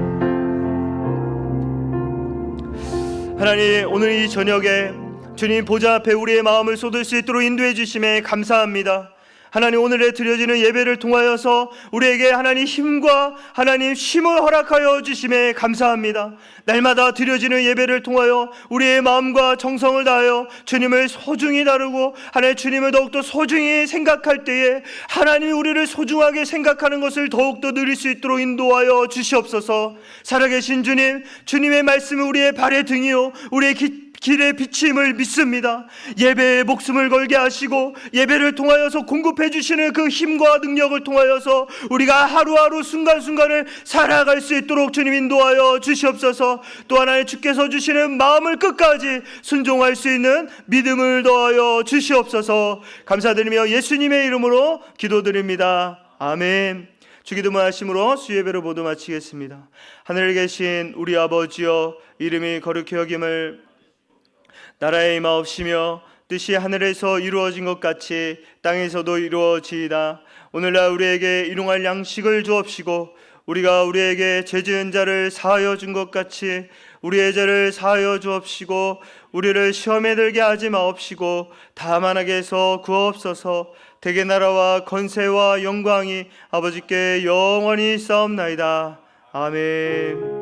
하나님 오늘 이 저녁에 주님 보좌 앞에 우리의 마음을 쏟을 수 있도록 인도해 주심에 감사합니다. 하나님 오늘에 드려지는 예배를 통하여서 우리에게 하나님 힘과 하나님 쉼을 허락하여 주심에 감사합니다. 날마다 드려지는 예배를 통하여 우리의 마음과 정성을 다하여 주님을 소중히 다루고 하나님 주님을 더욱더 소중히 생각할 때에 하나님이 우리를 소중하게 생각하는 것을 더욱더 누릴 수 있도록 인도하여 주시옵소서. 살아계신 주님, 주님의 말씀은 우리의 발의 등이요 우리의 길의 비침을 믿습니다. 예배에 목숨을 걸게 하시고 예배를 통하여서 공급해 주시는 그 힘과 능력을 통하여서 우리가 하루하루 순간순간을 살아갈 수 있도록 주님 인도하여 주시옵소서. 또 하나님 주께서 주시는 마음을 끝까지 순종할 수 있는 믿음을 더하여 주시옵소서. 감사드리며 예수님의 이름으로 기도드립니다. 아멘. 주기도문 하심으로 수예배를 모두 마치겠습니다. 하늘에 계신 우리 아버지여, 이름이 거룩히 여김을 나라에 임하옵시며 뜻이 하늘에서 이루어진 것 같이 땅에서도 이루어지이다. 오늘날 우리에게 일용할 양식을 주옵시고 우리가 우리에게 죄 지은 자를 사하여 준 것 같이 우리의 죄를 사하여 주옵시고 우리를 시험에 들게 하지 마옵시고 다만 악에서 구하옵소서. 대개 나라와 권세와 영광이 아버지께 영원히 있사옵나이다. 아멘.